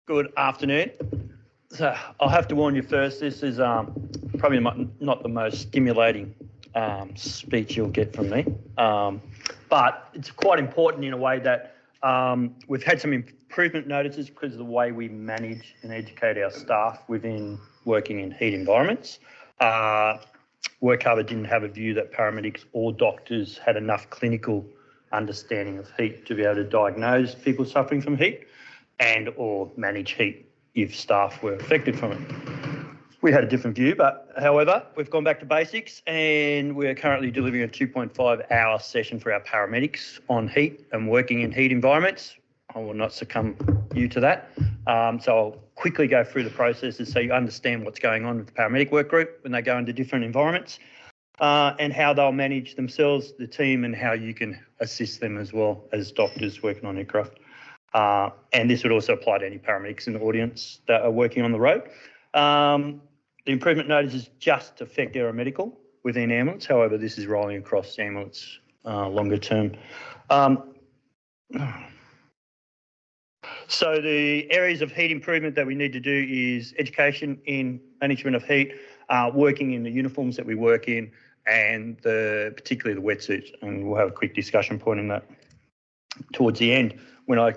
Good afternoon. So I'll have to warn you first, this is probably not the most stimulating speech you'll get from me, but it's quite important in a way that we've had some improvement notices because of the way we manage and educate our staff within working in heat environments. WorkCover didn't have a view that paramedics or doctors had enough clinical understanding of heat to be able to diagnose people suffering from heat and or manage heat if staff were affected from it. We had a different view, but however, we've gone back to basics and we're currently delivering a 2.5-hour session for our paramedics on heat and working in heat environments. I will not succumb you to that. So I'll quickly go through the processes so you understand what's going on with the paramedic work group when they go into different environments and how they'll manage themselves, the team, and how you can assist them as well as doctors working on aircraft. And this would also apply to any paramedics in the audience that are working on the road. The improvement notices just affect Aeromedical within ambulance. However, this is rolling across ambulance longer term. So the areas of heat improvement that we need to do is education in management of heat, working in the uniforms that we work in, and particularly the wetsuits. And we'll have a quick discussion point on that towards the end when I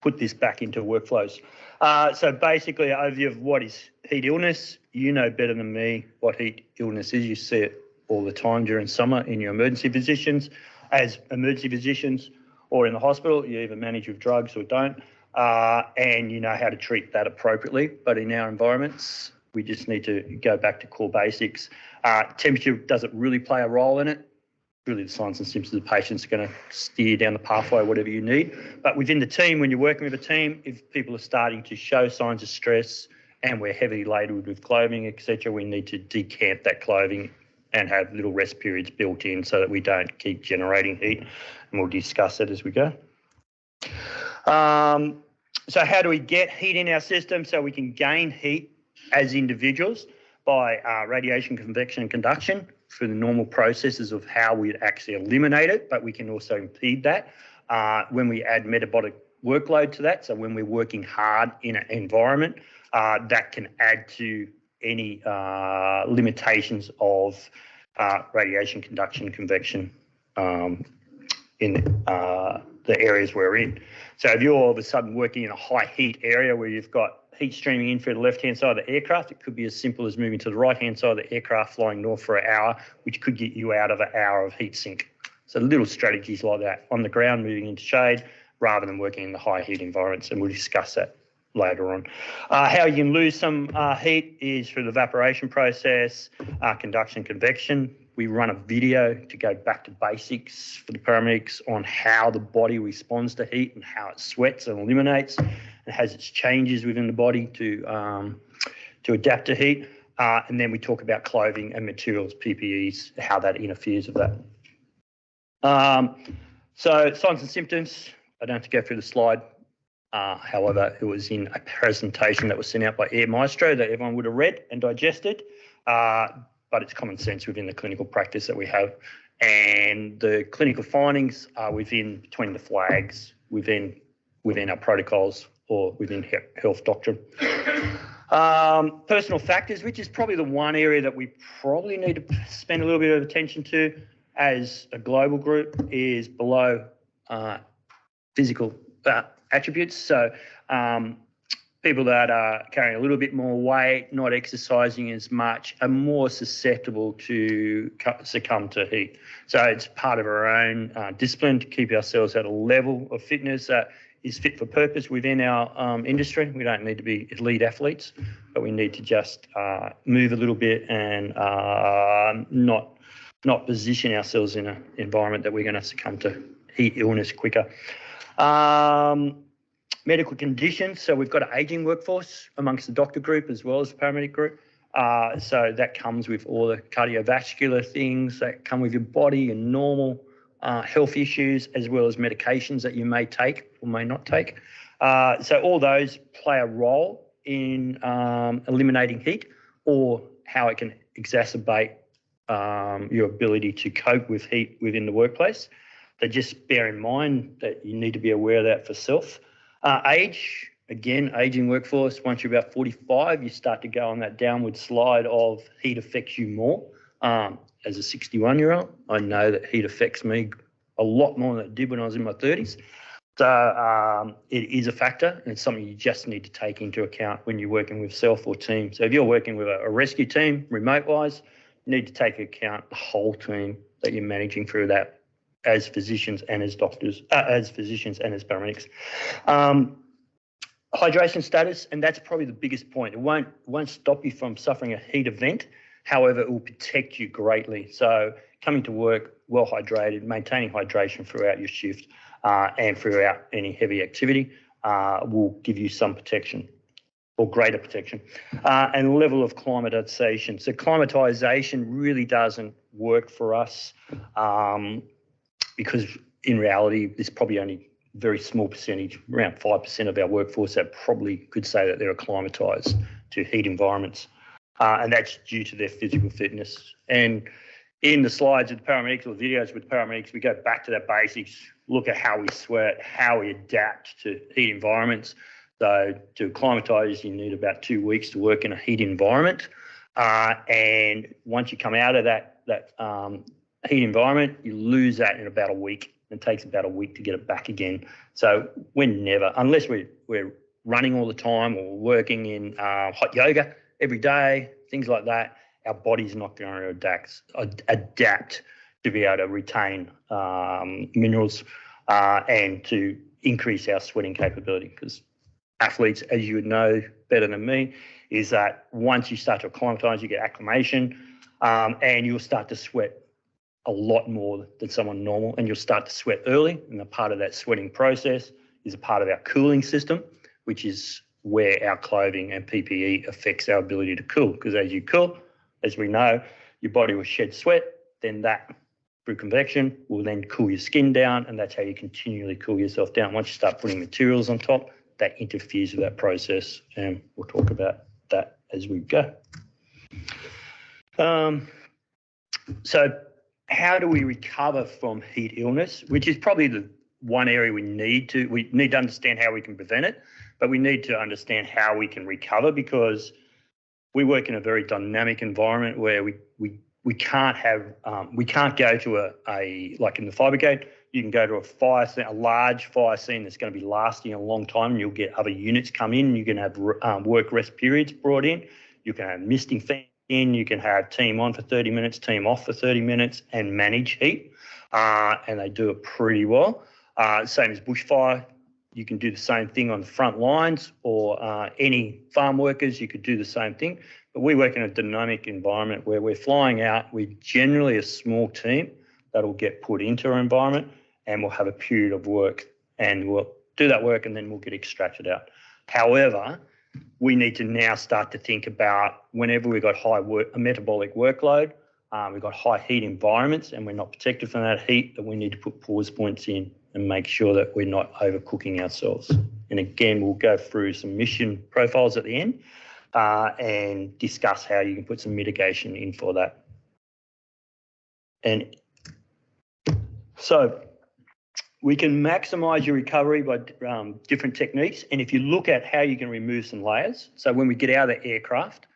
put this back into workflows. So basically, an overview of what is heat illness. You know better than me what heat illness is. You see it all the time during summer in your emergency physicians. As emergency physicians or in the hospital, you either manage with drugs or don't, and you know how to treat that appropriately. But in our environments, we just need to go back to core basics. Temperature doesn't really play a role in it. Really the signs and symptoms of the patient's going to steer down the pathway, whatever you need. But within the team, when you're working with a team, if people are starting to show signs of stress and we're heavily laden with clothing, etc., we need to decamp that clothing and have little rest periods built in so that we don't keep generating heat. And we'll discuss that as we go. So how do we get heat in our system? So we can gain heat as individuals by radiation, convection and conduction through the normal processes of how we actually eliminate it, but we can also impede that when we add metabolic workload to that. So when we're working hard in an environment, that can add to any limitations of radiation, conduction, convection in the areas we're in. So if you're all of a sudden working in a high heat area where you've got heat streaming in through the left-hand side of the aircraft, it could be as simple as moving to the right-hand side of the aircraft, flying north for an hour, which could get you out of an hour of heat sink. So little strategies like that on the ground, moving into shade, rather than working in the high heat environments, and we'll discuss that later on. How you can lose some heat is through the evaporation process, conduction, convection. We run a video to go back to basics for the paramedics on how the body responds to heat and how it sweats and eliminates and has its changes within the body to adapt to heat. And then we talk about clothing and materials, PPEs, how that interferes with that. So signs and symptoms, I don't have to go through the slide. However, it was in a presentation that was sent out by Air Maestro that everyone would have read and digested. But it's common sense within the clinical practice that we have. And the clinical findings are between the flags, within our protocols or within health doctrine. Personal factors, which is probably the one area that we probably need to spend a little bit of attention to as a global group, is below physical attributes. So people that are carrying a little bit more weight, not exercising as much, are more susceptible to succumb to heat. So it's part of our own discipline to keep ourselves at a level of fitness that is fit for purpose within our industry. We don't need to be elite athletes, but we need to just move a little bit and not position ourselves in an environment that we're going to succumb to heat illness quicker. Medical conditions, so we've got an ageing workforce amongst the doctor group as well as the paramedic group. So that comes with all the cardiovascular things that come with your body and normal health issues, as well as medications that you may take or may not take. So all those play a role in eliminating heat or how it can exacerbate your ability to cope with heat within the workplace. So just bear in mind that you need to be aware of that for self. Age, Again, aging workforce, once you're about 45, you start to go on that downward slide of heat affects you more. As a 61-year-old, I know that heat affects me a lot more than it did when I was in my 30s. So it is a factor, and it's something you just need to take into account when you're working with self or team. So if you're working with a rescue team, remote-wise, you need to take account the whole team that you're managing through that as physicians and as doctors, as physicians and as paramedics. Hydration status, and that's probably the biggest point. It won't stop you from suffering a heat event. However, it will protect you greatly. So coming to work well hydrated, maintaining hydration throughout your shift and throughout any heavy activity will give you some protection or greater protection. And level of climatisation. So climatisation really doesn't work for us because in reality, there's probably only very small percentage, around 5% of our workforce that probably could say that they're acclimatised to heat environments. And that's due to their physical fitness. And in the slides of the paramedics or videos with paramedics, we go back to that basics, look at how we sweat, how we adapt to heat environments. So to acclimatise, you need about 2 weeks to work in a heat environment. And once you come out of that heat environment, you lose that in about a week. It takes about a week to get it back again. So we're never, unless we're running all the time or working in hot yoga every day, things like that, our body's not going to adapt to be able to retain minerals and to increase our sweating capability. Because athletes, as you would know better than me, is that once you start to acclimatise, you get acclimation and you'll start to sweat a lot more than someone normal, and you'll start to sweat early. And a part of that sweating process is a part of our cooling system, which is where our clothing and PPE affects our ability to cool. Because as you cool, as we know, your body will shed sweat, then that through convection will then cool your skin down, and that's how you continually cool yourself down. Once you start putting materials on top, that interferes with that process, and we'll talk about that as we go. So how do we recover from heat illness, which is probably the one area we need to understand how we can prevent it, but we need to understand how we can recover, because we work in a very dynamic environment where we can't go to a like in the fire brigade, you can go to a large fire scene that's going to be lasting a long time, and you'll get other units come in, you can have work rest periods brought in, you can have misting fans in, you can have team on for 30 minutes, team off for 30 minutes and manage heat, and they do it pretty well. Same as bushfire, you can do the same thing on the front lines, or any farm workers, you could do the same thing. But we work in a dynamic environment where we're flying out with generally a small team that'll get put into our environment, and we'll have a period of work, and we'll do that work and then we'll get extracted out. However, we need to now start to think about whenever we've got a metabolic workload, we've got high heat environments and we're not protected from that heat, that we need to put pause points in and make sure that we're not overcooking ourselves. And again, we'll go through some mission profiles at the end and discuss how you can put some mitigation in for that. And so we can maximise your recovery by different techniques. And if you look at how you can remove some layers, so when we get out of the aircraft,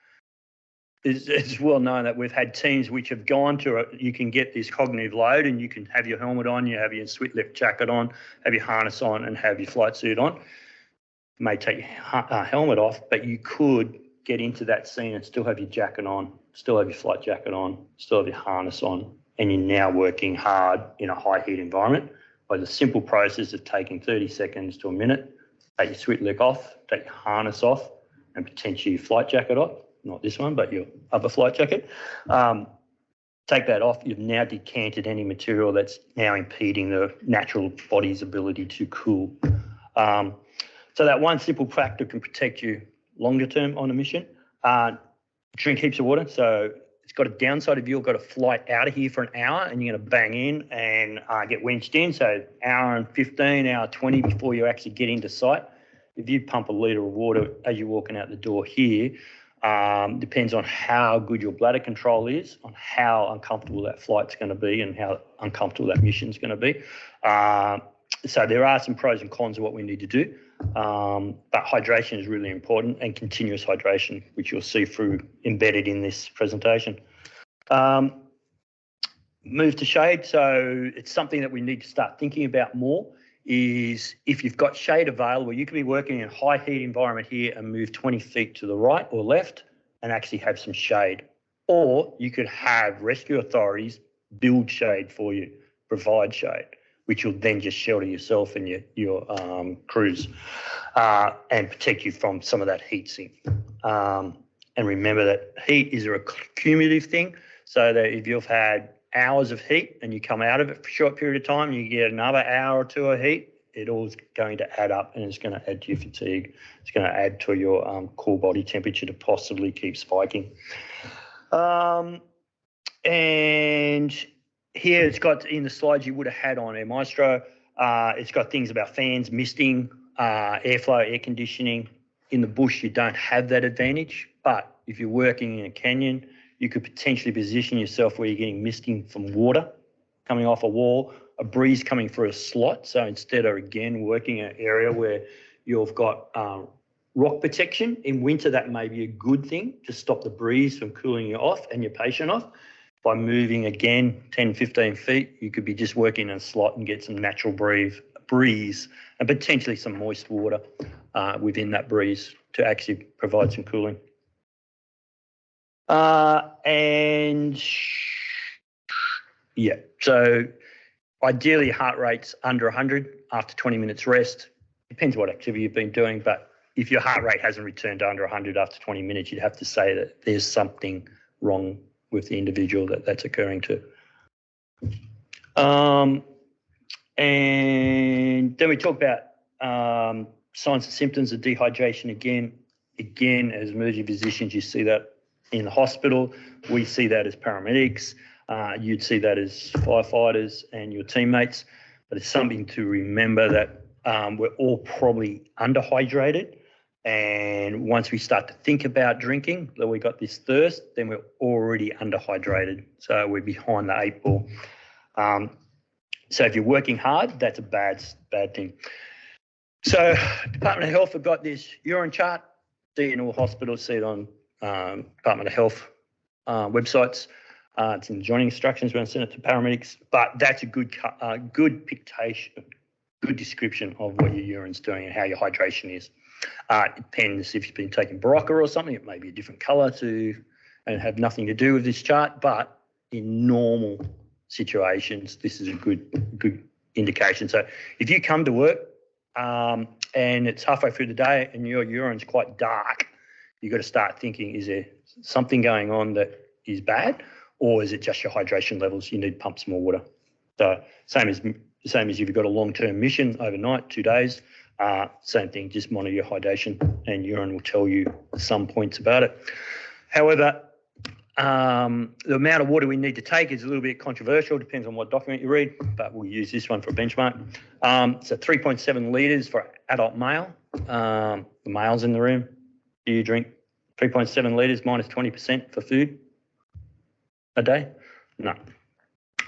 it's well known that we've had teams which have gone to you can get this cognitive load, and you can have your helmet on, you have your sweat lift jacket on, have your harness on, and have your flight suit on. You may take your helmet off, but you could get into that scene and still have your jacket on, still have your flight jacket on, still have your harness on, and you're now working hard in a high heat environment by the simple process of taking 30 seconds to a minute, take your sweat lift off, take your harness off, and potentially your flight jacket off. Not this one, but your other flight jacket. Take that off. You've now decanted any material that's now impeding the natural body's ability to cool. So that one simple factor can protect you longer term on a mission. Drink heaps of water. So it's got a downside if you've got a flight out of here for an hour and you're going to bang in and get winched in. So hour and 15, hour 20 before you actually get into site. If you pump a litre of water as you're walking out the door here, depends on how good your bladder control is, on how uncomfortable that flight's going to be and how uncomfortable that mission's going to be. So there are some pros and cons of what we need to do. But hydration is really important, and continuous hydration, which you'll see embedded in this presentation. Move to shade. So it's something that we need to start thinking about more, is if you've got shade available, you could be working in a high heat environment here and move 20 feet to the right or left and actually have some shade. Or you could have rescue authorities build shade for you, provide shade, which will then just shelter yourself and your crews and protect you from some of that heat sink. And remember that heat is a cumulative thing, so that if you've had hours of heat and you come out of it for a short period of time and you get another hour or two of heat, it all is going to add up, and it's going to add to your fatigue. It's going to add to your core body temperature to possibly keep spiking. And here it's got, in the slides you would have had on Air Maestro, it's got things about fans, misting, airflow, air conditioning. In the bush, you don't have that advantage, but if you're working in a canyon, you could potentially position yourself where you're getting misting from water coming off a wall, a breeze coming through a slot. So instead of, again, working in an area where you've got rock protection, in winter that may be a good thing to stop the breeze from cooling you off and your patient off. By moving, again, 10, 15 feet, you could be just working in a slot and get some natural breeze and potentially some moist water within that breeze to actually provide some cooling. And yeah, so ideally heart rate's under 100 after 20 minutes rest. Depends what activity you've been doing, but if your heart rate hasn't returned to under 100 after 20 minutes, you'd have to say that there's something wrong with the individual that's occurring to. And then we talk about signs and symptoms of dehydration. Again, as emergency physicians, you see that in the hospital. We see that as paramedics. You'd see that as firefighters and your teammates. But it's something to remember that we're all probably underhydrated. And once we start to think about drinking, that we got this thirst, then we're already underhydrated. So we're behind the 8 ball. So if you're working hard, that's a bad thing. So Department of Health have got this urine chart. See it in all hospitals, see it on Department of Health websites. It's in the joining instructions. We're going to send it to paramedics. But that's a good pictation, good description of what your urine's doing and how your hydration is. It depends if you've been taking Berocca or something. It may be a different colour and have nothing to do with this chart. But in normal situations, this is a good indication. So if you come to work and it's halfway through the day and your urine's quite dark, you've got to start thinking, is there something going on that is bad, or is it just your hydration levels? You need to pump some more water. So same as if you've got a long-term mission overnight, 2 days, same thing, just monitor your hydration, and urine will tell you some points about it. However, the amount of water we need to take is a little bit controversial, depends on what document you read, but we'll use this one for a benchmark. So 3.7 litres for adult male. The males in the room, do you drink 3.7 litres minus 20% for food a day? No.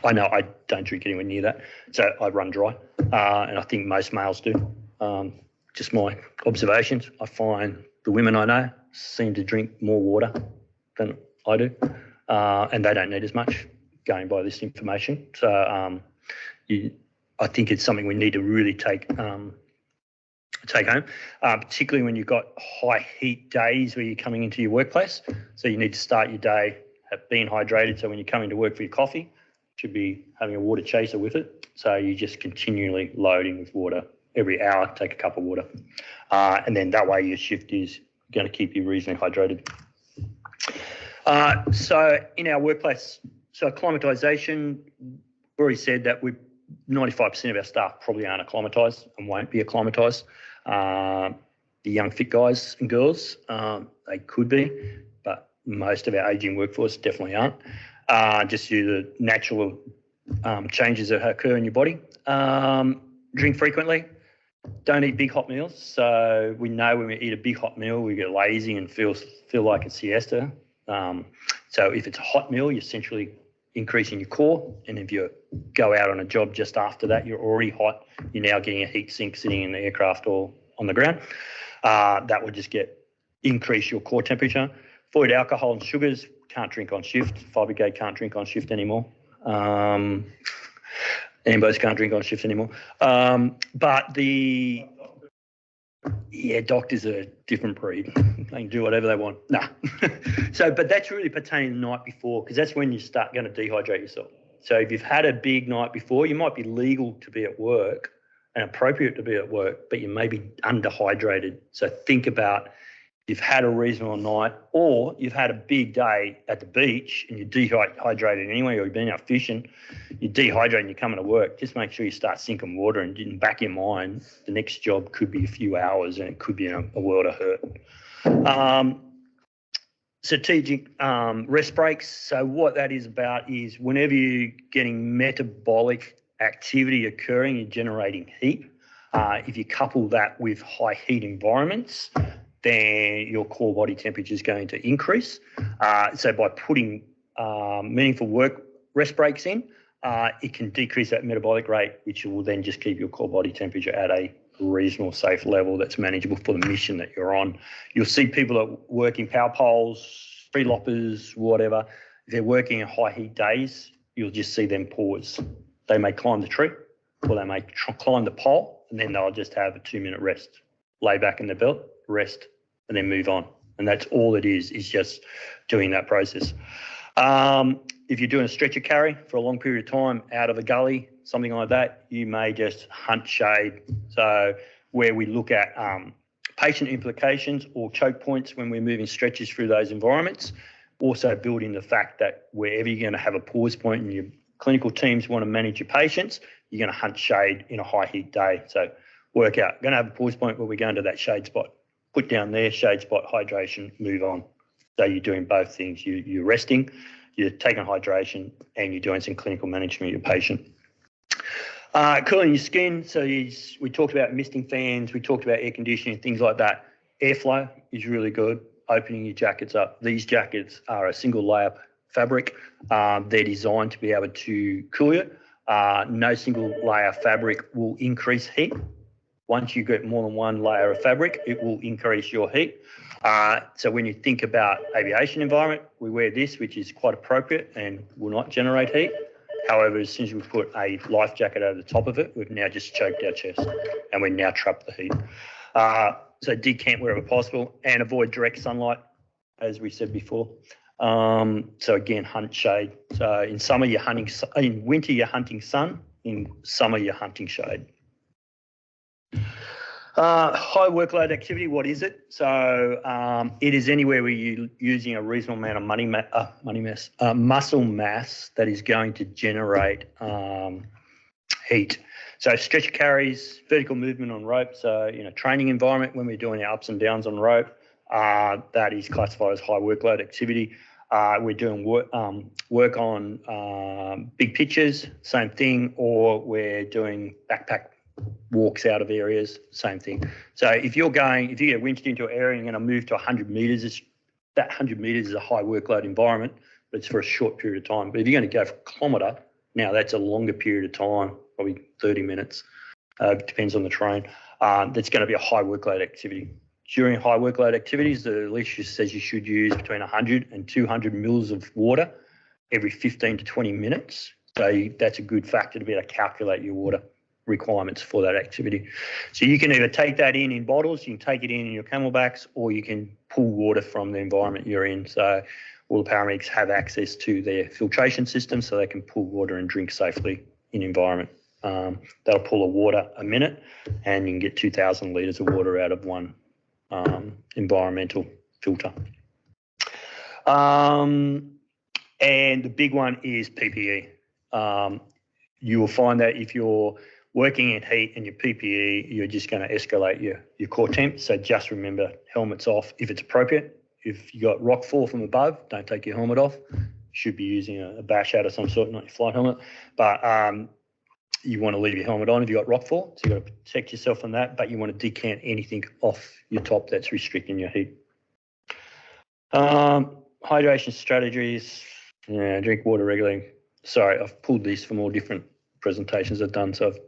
I know I don't drink anywhere near that, so I run dry, and I think most males do. Just my observations. I find the women I know seem to drink more water than I do, and they don't need as much, going by this information. So I think it's something we need to really take home, particularly when you've got high heat days where you're coming into your workplace. So you need to start your day being hydrated. So when you're coming to work for your coffee, you should be having a water chaser with it. So you're just continually loading with water. Every hour, take a cup of water. And then that way your shift is going to keep you reasonably hydrated. So in our workplace, so acclimatisation, we already said that 95% of our staff probably aren't acclimatised and won't be acclimatised. The young fit guys and girls, they could be, but most of our ageing workforce definitely aren't, just due to the natural changes that occur in your body. Drink frequently. Don't eat big hot meals. So we know when we eat a big hot meal, we get lazy and feel like a siesta. So if it's a hot meal, you're essentially increasing your core. And if you go out on a job just after that, you're already hot. You're now getting a heat sink sitting in the aircraft or on the ground. That would just increase your core temperature. Avoid alcohol and sugars. Can't drink on shift. Fire brigade can't drink on shift anymore. Ambos can't drink on shift anymore. But doctors are a different breed. They can do whatever they want. Nah. But that's really pertaining the night before, because that's when you start going to dehydrate yourself. So if you've had a big night before, you might be legal to be at work and appropriate to be at work, but you may be underhydrated. So think about, you've had a reasonable night, or you've had a big day at the beach and you're dehydrated anyway, or you've been out fishing, you're dehydrated and you're coming to work. Just make sure you start sinking water, and in the back of your mind, the next job could be a few hours and it could be a world of hurt. Strategic rest breaks. So what that is about is whenever you're getting metabolic activity occurring, you're generating heat. If you couple that with high heat environments, then your core body temperature is going to increase. So by putting meaningful work rest breaks in, it can decrease that metabolic rate, which will then just keep your core body temperature at a reasonable, safe level that's manageable for the mission that you're on. You'll see people that work in power poles, free loppers, whatever. If they're working in high heat days, you'll just see them pause. They may climb the tree, or they may climb the pole, and then they'll just have a 2-minute rest, lay back in the belt, rest, and then move on. And that's all it is just doing that process. If you're doing a stretcher carry for a long period of time out of a gully, something like that, you may just hunt shade. So where we look at patient implications or choke points when we're moving stretchers through those environments, also build in the fact that wherever you're going to have a pause point and your clinical teams want to manage your patients, you're going to hunt shade in a high heat day. So work out, going to have a pause point where we're going to that shade spot. Put down there, shade spot, hydration, move on. So you're doing both things. You're resting, you're taking hydration, and you're doing some clinical management of your patient. Cooling your skin. So we talked about misting fans, we talked about air conditioning, things like that. Airflow is really good, opening your jackets up. These jackets are a single layer fabric. They're designed to be able to cool you. No single layer fabric will increase heat. Once you get more than one layer of fabric, it will increase your heat. So when you think about aviation environment, we wear this, which is quite appropriate and will not generate heat. However, as soon as we put a life jacket over the top of it, we've now just choked our chest and we're now trapped the heat. So decamp wherever possible and avoid direct sunlight, as we said before. So again, hunt shade. So in summer, in winter, you're hunting sun. In summer, you're hunting shade. High workload activity, what is it? So it is anywhere where you're using a reasonable amount of muscle mass that is going to generate heat. So stretcher carries, vertical movement on rope. So in a training environment, when we're doing our ups and downs on rope, that is classified as high workload activity. We're doing work on big pitches, same thing, or we're doing backpack walks out of areas, same thing. So if you get winched into an area and you're going to move to 100 metres, that 100 metres is a high workload environment, but it's for a short period of time. But if you're going to go for a kilometre, now that's a longer period of time, probably 30 minutes, depends on the terrain. That's going to be a high workload activity. During high workload activities, the literature says you should use between 100 and 200 mils of water every 15 to 20 minutes. So that's a good factor to be able to calculate your water requirements for that activity. So you can either take that in bottles, you can take it in your camelbacks, or you can pull water from the environment you're in. So all the paramedics have access to their filtration system so they can pull water and drink safely in environment. They'll pull a water a minute and you can get 2,000 litres of water out of one environmental filter. And the big one is PPE. You will find that if you're working in heat and your PPE, you're just going to escalate your core temp. So just remember, helmets off if it's appropriate. If you got rock fall from above, don't take your helmet off. You should be using a bash out of some sort, not your flight helmet. But you want to leave your helmet on if you got rock fall. So you've got to protect yourself from that, but you want to decant anything off your top that's restricting your heat. Hydration strategies, drink water regularly. Sorry, I've pulled these from all different presentations I've done, so I've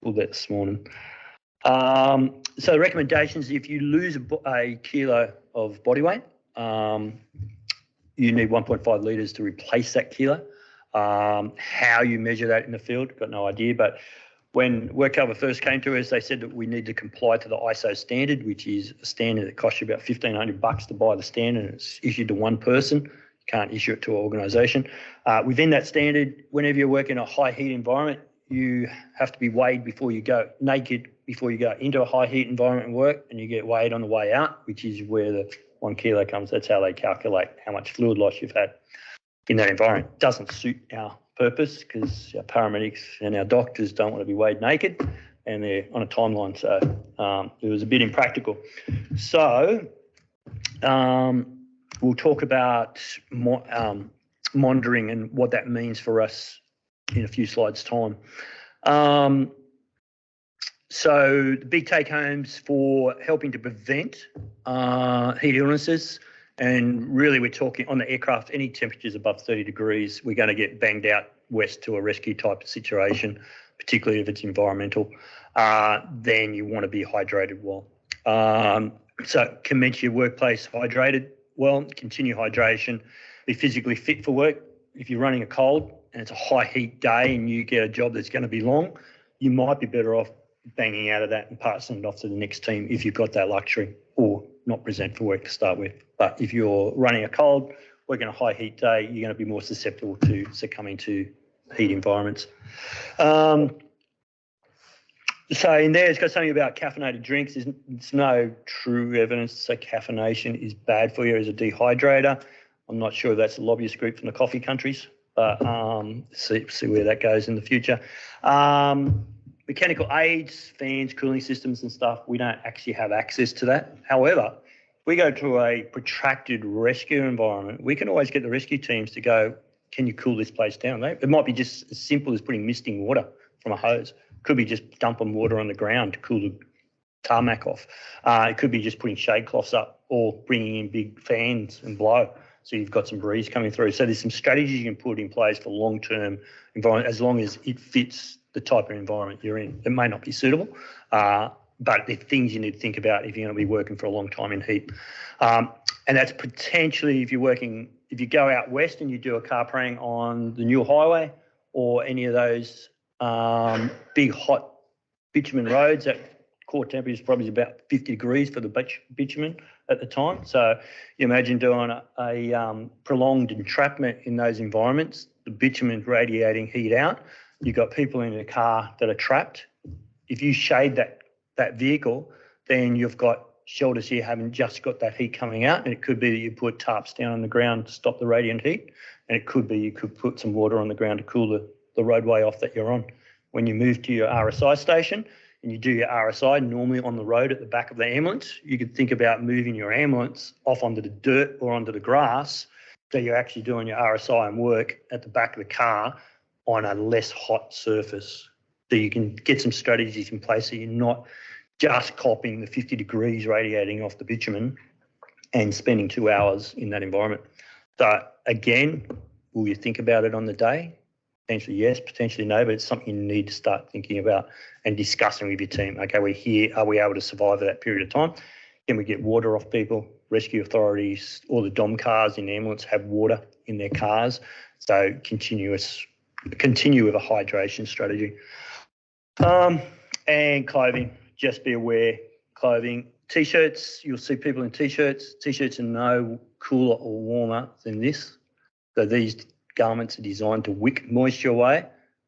pulled that this morning. So the recommendations, if you lose a kilo of body weight, you need 1.5 litres to replace that kilo. How you measure that in the field, got no idea. But when WorkCover first came to us, they said that we need to comply to the ISO standard, which is a standard that costs you about $1,500 to buy the standard, and it's issued to one person. You can't issue it to an organisation. Within that standard, whenever you work in a high heat environment, you have to be weighed before you go, naked before you go into a high heat environment and work, and you get weighed on the way out, which is where the 1 kilo comes. That's how they calculate how much fluid loss you've had in that environment. Doesn't suit our purpose because our paramedics and our doctors don't want to be weighed naked, and they're on a timeline, so it was a bit impractical. So we'll talk about monitoring and what that means for us in a few slides' time. So the big take-homes for helping to prevent heat illnesses, and really we're talking on the aircraft, any temperatures above 30 degrees, we're going to get banged out west to a rescue type of situation, particularly if it's environmental. Then you want to be hydrated well. So commence your workplace hydrated well, continue hydration, be physically fit for work. If you're running a cold and it's a high heat day and you get a job that's going to be long, you might be better off banging out of that and passing it off to the next team if you've got that luxury, or not present for work to start with. But if you're running a cold, working a high heat day, you're going to be more susceptible to succumbing to heat environments. So in there, it's got something about caffeinated drinks. There's no true evidence to say caffeination is bad for you as a dehydrator. I'm not sure if that's a lobbyist group from the coffee countries, but see where that goes in the future. Mechanical aids, fans, cooling systems and stuff, we don't actually have access to that. However, if we go to a protracted rescue environment, we can always get the rescue teams to go, can you cool this place down? It might be just as simple as putting misting water from a hose. It could be just dumping water on the ground to cool the tarmac off. It could be just putting shade cloths up or bringing in big fans and blow, so you've got some breeze coming through. So there's some strategies you can put in place for long-term environment, as long as it fits the type of environment you're in. It may not be suitable, but they're things you need to think about if you're going to be working for a long time in heat. And that's potentially if you go out west and you do a car prang on the new highway or any of those big hot bitumen roads, that core temperature is probably about 50 degrees for the bitumen at the time. So you imagine doing a prolonged entrapment in those environments, the bitumen radiating heat out. You've got people in a car that are trapped. If you shade that vehicle, then you've got shelters here haven't just got that heat coming out, and it could be that you put tarps down on the ground to stop the radiant heat, and it could be you could put some water on the ground to cool the roadway off that you're on. When you move to your RSI station and you do your RSI normally on the road at the back of the ambulance, you could think about moving your ambulance off onto the dirt or onto the grass, so you're actually doing your RSI and work at the back of the car on a less hot surface. So you can get some strategies in place so you're not just copping the 50 degrees radiating off the bitumen and spending 2 hours in that environment. So again, will you think about it on the day? Potentially yes, potentially no, but it's something you need to start thinking about and discussing with your team. Okay, we're here. Are we able to survive for that period of time? Can we get water off people? Rescue authorities, all the DOM cars in the ambulance have water in their cars. So continue with a hydration strategy. And clothing, just be aware, clothing. T-shirts, you'll see people in T-shirts. T-shirts are no cooler or warmer than this. So these garments are designed to wick moisture away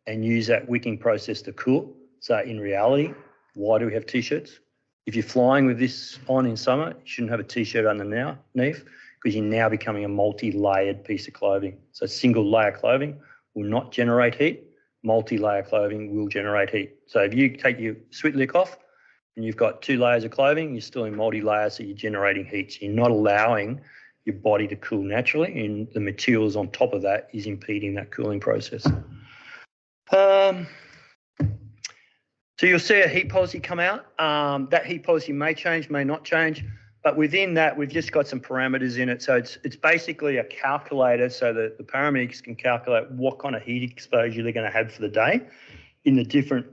and use that wicking process to cool. So in reality, why do we have T-shirts? If you're flying with this on in summer, you shouldn't have a T-shirt underneath, because you're now becoming a multi-layered piece of clothing. So single layer clothing will not generate heat. Multi-layer clothing will generate heat. So if you take your sweat lick off and you've got 2 layers of clothing, you're still in multi-layer, so you're generating heat. So you're not allowing your body to cool naturally, and the materials on top of that is impeding that cooling process. So you'll see a heat policy come out. That heat policy may change, may not change, but within that, we've just got some parameters in it. So it's basically a calculator so that the paramedics can calculate what kind of heat exposure they're going to have for the day in the different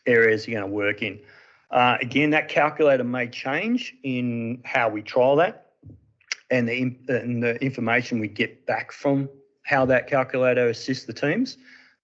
areas you're going to work in. Again, that calculator may change in how we trial that and the information we get back from how that calculator assists the teams.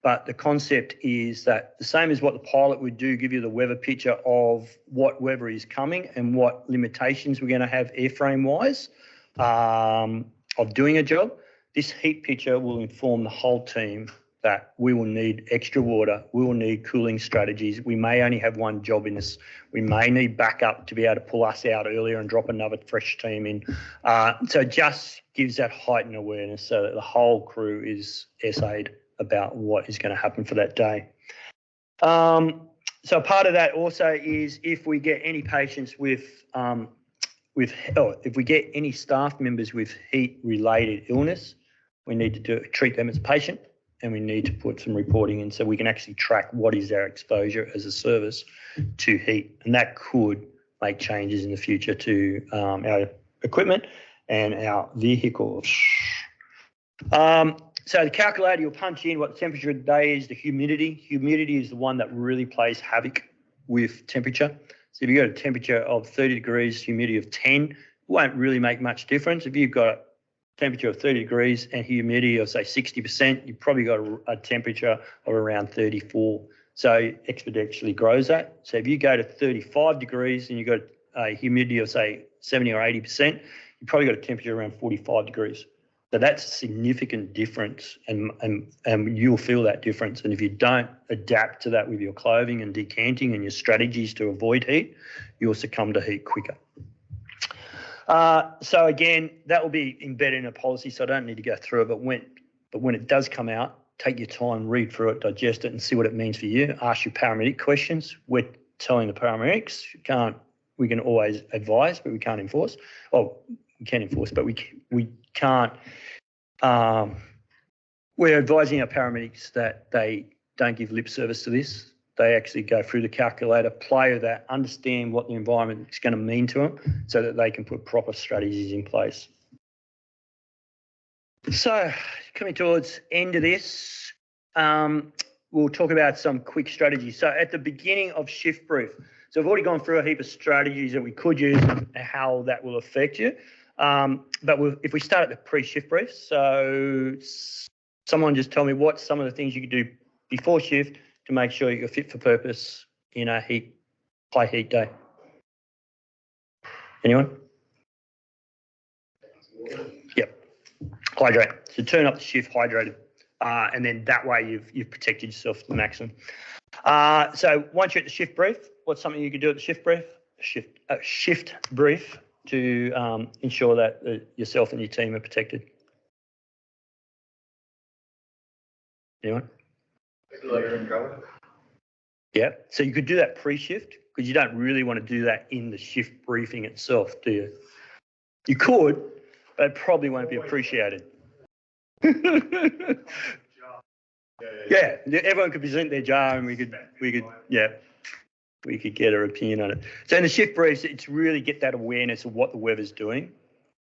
But the concept is that the same as what the pilot would do, give you the weather picture of what weather is coming and what limitations we're going to have airframe-wise of doing a job. This heat picture will inform the whole team that we will need extra water, we will need cooling strategies. We may only have one job in this. We may need backup to be able to pull us out earlier and drop another fresh team in. So it just gives that heightened awareness so that the whole crew is SA'd about what is going to happen for that day. So part of that also is if we get any patients if we get any staff members with heat-related illness, we need to treat them as a patient, and we need to put some reporting in so we can actually track what is our exposure as a service to heat, and that could make changes in the future to our equipment and our vehicles. So the calculator, you'll punch in what the temperature of the day is, the humidity. Humidity is the one that really plays havoc with temperature. So if you've got a temperature of 30 degrees, humidity of 10, it won't really make much difference. If you've got a temperature of 30 degrees and humidity of say 60%, you've probably got a temperature of around 34. So exponentially grows that. So if you go to 35 degrees and you've got a humidity of say 70 or 80%, you've probably got a temperature around 45 degrees. So that's a significant difference, and you'll feel that difference. And if you don't adapt to that with your clothing and decanting and your strategies to avoid heat, you'll succumb to heat quicker. So again, that will be embedded in a policy, so I don't need to go through it. But when it does come out, take your time, read through it, digest it, and see what it means for you. Ask your paramedic questions. We're telling the paramedics we can always advise, but we can't enforce. Oh, we can enforce, but we can't. We're advising our paramedics that they don't give lip service to this. They actually go through the calculator, play with that, understand what the environment is going to mean to them so that they can put proper strategies in place. So coming towards the end of this, we'll talk about some quick strategies. So at the beginning of shift brief, so I've already gone through a heap of strategies that we could use and how that will affect you. But if we start at the pre-shift brief, so someone just tell me what some of the things you could do before shift to make sure you're fit for purpose in a high heat day. Anyone? Yep. Hydrate. So turn up the shift hydrated, and then that way you've protected yourself to the maximum. So once you're at the shift brief, what's something you could do at the shift brief? Shift brief to ensure that yourself and your team are protected. Anyone? Yeah, so you could do that pre-shift because you don't really want to do that in the shift briefing itself, do you? You could, but it probably won't be appreciated. Yeah, everyone could present their jar and we could get our opinion on it. So in the shift briefs, it's really get that awareness of what the weather's doing.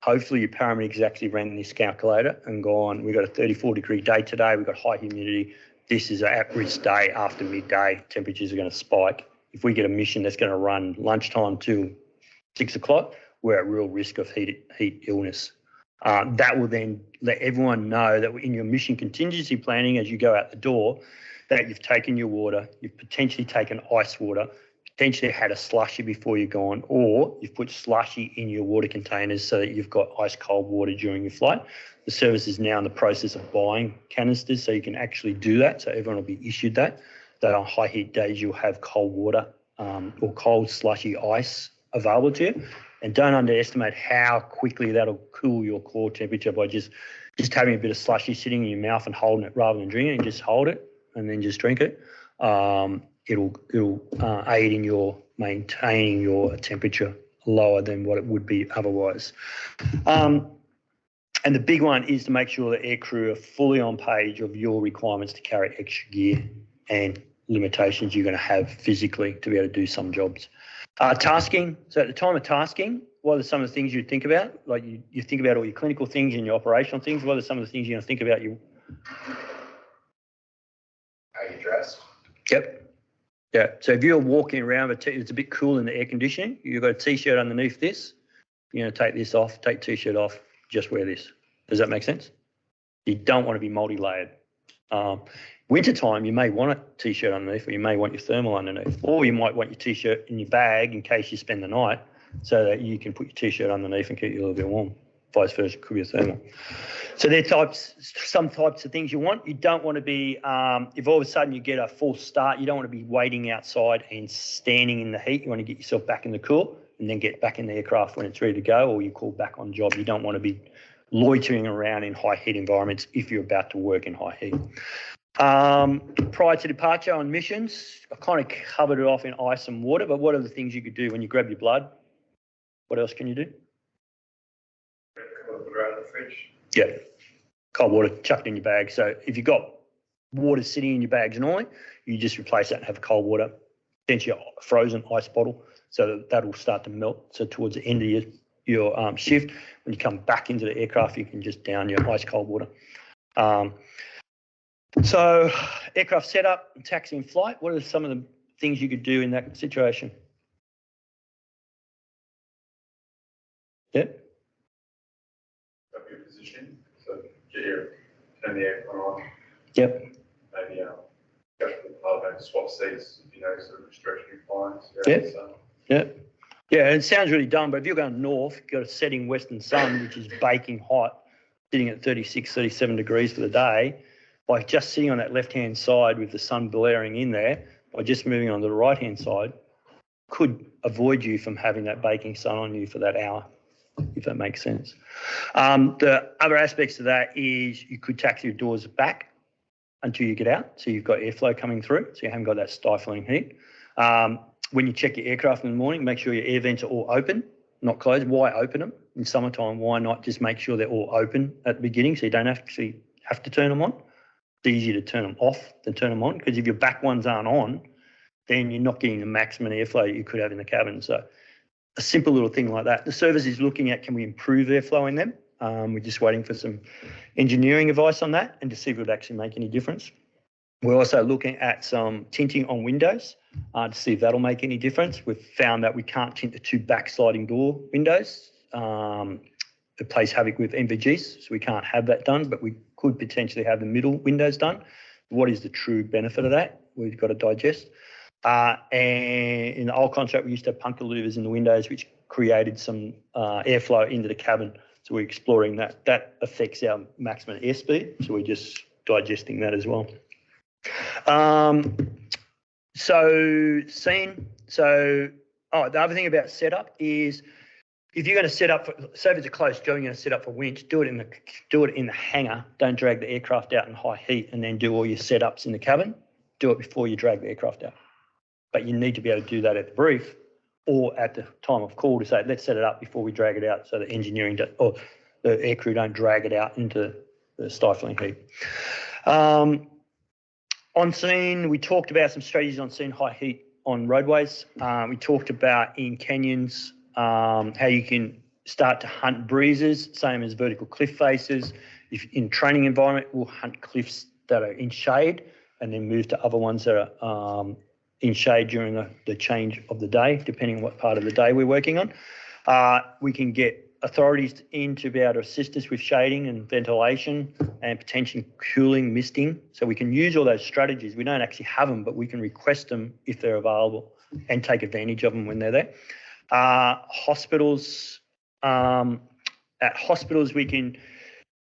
Hopefully your paramedics actually ran this calculator and gone, we've got a 34-degree day today, we've got high humidity, this is an at-risk day after midday, temperatures are going to spike. If we get a mission that's going to run lunchtime to 6 o'clock, we're at real risk of heat illness. That will then let everyone know that in your mission contingency planning as you go out the door, that you've taken your water, you've potentially taken ice water, potentially had a slushy before you're gone, or you've put slushy in your water containers so that you've got ice cold water during your flight. The service is now in the process of buying canisters so you can actually do that. So everyone will be issued that on high heat days you'll have cold water or cold slushy ice available to you. And don't underestimate how quickly that'll cool your core temperature by just having a bit of slushy sitting in your mouth and holding it rather than drinking it. Just hold it and then just drink it. It'll aid in your maintaining your temperature lower than what it would be otherwise. And the big one is to make sure the aircrew are fully on page of your requirements to carry extra gear and limitations you're going to have physically to be able to do some jobs. Tasking. So at the time of tasking, what are some of the things you think about? Like you think about all your clinical things and your operational things. What are some of the things you're going to think about? How you dress. Yep. Yeah. So if you're walking around, it's a bit cool in the air conditioning, you've got a T-shirt underneath this, you're going to take this off, take T-shirt off, just wear this. Does that make sense? You don't want to be multi-layered. Wintertime, you may want a T-shirt underneath, or you may want your thermal underneath, or you might want your T-shirt in your bag in case you spend the night, so that you can put your T-shirt underneath and keep you a little bit warm. Vice versa, could be a thermal. So there are some types of things you want. You don't want to be, if all of a sudden you get a false start, you don't want to be waiting outside and standing in the heat. You want to get yourself back in the cool and then get back in the aircraft when it's ready to go, or you call back on job. You don't want to be loitering around in high heat environments if you're about to work in high heat. Prior to departure on missions, I kind of covered it off in ice and water, but what are the things you could do when you grab your blood? What else can you do? Cold water out of the fridge. Yeah, cold water chucked in your bag. So if you've got water sitting in your bags normally, you just replace that and have cold water, potentially a frozen ice bottle, so that'll start to melt. So towards the end of your shift, when you come back into the aircraft, you can just down your ice cold water. So aircraft setup, taxi and flight, what are some of the things you could do in that situation? Yeah. Up your position, so turn the aircon on. Yep. Maybe go to the pub and swap seats, sort of restriction fines. Yeah. Yeah. Yeah, it sounds really dumb, but if you're going north, you've got a setting western sun, which is baking hot, sitting at 36, 37 degrees for the day. By just sitting on that left-hand side with the sun blaring in there, by just moving on to the right-hand side, could avoid you from having that baking sun on you for that hour, if that makes sense. The other aspects of that is you could taxi your doors back until you get out, so you've got airflow coming through, so you haven't got that stifling heat. When you check your aircraft in the morning, make sure your air vents are all open, not closed. Why open them? In summertime, why not just make sure they're all open at the beginning so you don't actually have to turn them on? It's easier to turn them off than turn them on, because if your back ones aren't on, then you're not getting the maximum airflow you could have in the cabin. So a simple little thing like that. The service is looking at, can we improve airflow in them? We're just waiting for some engineering advice on that and to see if it would actually make any difference. We're also looking at some tinting on windows to see if that'll make any difference. We've found that we can't tint the two back sliding door windows. It plays havoc with MVGs, so we can't have that done, but we could potentially have the middle windows done. What is the true benefit of that? We've got to digest. And in the old contract, we used to have punker louvers in the windows, which created some airflow into the cabin. So we're exploring that. That affects our maximum airspeed, so we're just digesting that as well. The other thing about setup is, if you're going to set up for, say if it's a close job, you're going to set up for winch, do it in the hangar. Don't drag the aircraft out in high heat and then do all your setups in the cabin. Do it before you drag the aircraft out. But you need to be able to do that at the brief or at the time of call to say, let's set it up before we drag it out, so the engineering or the aircrew don't drag it out into the stifling heat. On scene, we talked about some strategies on scene, high heat on roadways. We talked about in canyons, how you can start to hunt breezes, same as vertical cliff faces. If in training environment, we'll hunt cliffs that are in shade and then move to other ones that are in shade during the change of the day, depending on what part of the day we're working on. We can get authorities in to be able to assist us with shading and ventilation and potentially cooling, misting. So we can use all those strategies. We don't actually have them, but we can request them if they're available and take advantage of them when they're there. Hospitals, at hospitals, we tend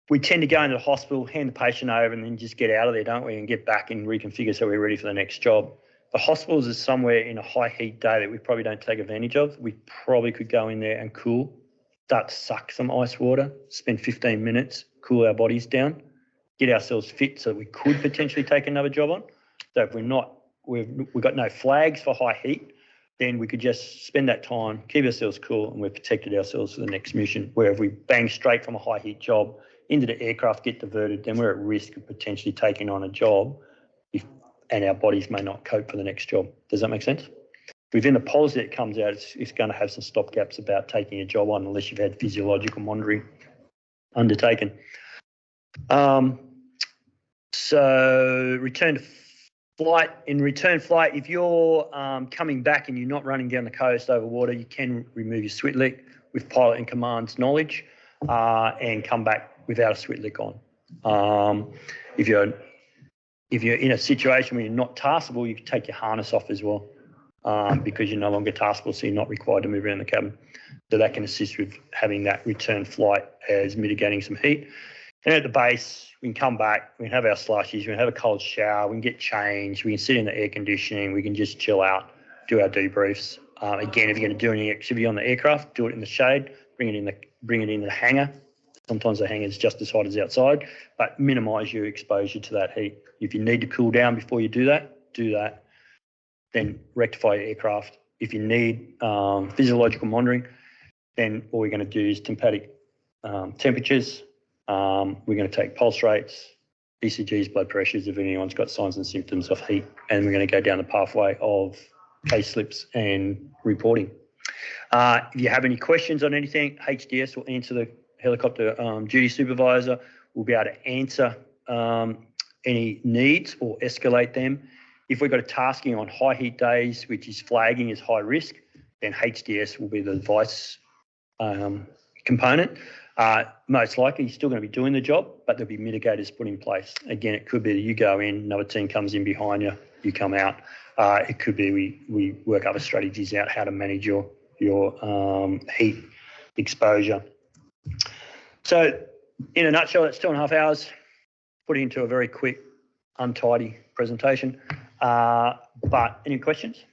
to go into the hospital, hand the patient over and then just get out of there, don't we, and get back and reconfigure so we're ready for the next job. The hospitals is somewhere in a high heat day that we probably don't take advantage of. We probably could go in there and cool, start to suck some ice water, spend 15 minutes, cool our bodies down, get ourselves fit so that we could potentially take another job on. So if we've got no flags for high heat, then we could just spend that time, keep ourselves cool, and we've protected ourselves for the next mission. Where if we bang straight from a high heat job into the aircraft, get diverted, then we're at risk of potentially taking on a job and our bodies may not cope for the next job. Does that make sense? Within the policy that comes out, it's going to have some stopgaps about taking a job on unless you've had physiological monitoring undertaken. So return to Flight, in return flight, if you're coming back and you're not running down the coast over water, you can remove your switlick with pilot and command's knowledge and come back without a switlick on. If you're in a situation where you're not taskable, you can take your harness off as well because you're no longer taskable, so you're not required to move around the cabin. So that can assist with having that return flight as mitigating some heat. And at the base, we can come back, we can have our slushies, we can have a cold shower, we can get changed, we can sit in the air conditioning, we can just chill out, do our debriefs. Again, if you're going to do any activity on the aircraft, do it in the shade, bring it in the hangar. Sometimes the hangar is just as hot as outside, but minimise your exposure to that heat. If you need to cool down before you do that. Then rectify your aircraft. If you need physiological monitoring, then all we're going to do is tympatic temperatures. We're going to take pulse rates, ECGs, blood pressures if anyone's got signs and symptoms of heat, and we're going to go down the pathway of case slips and reporting. If you have any questions on anything, HDS will answer, the helicopter duty supervisor will be able to answer any needs or escalate them. If we've got a tasking on high heat days, which is flagging as high risk, then HDS will be the advice component. Most likely you're still going to be doing the job, but there'll be mitigators put in place. Again, it could be that you go in, another team comes in behind you, you come out. It could be we work other strategies out how to manage your heat exposure. So in a nutshell, that's 2.5 hours, put into a very quick, untidy presentation. But any questions?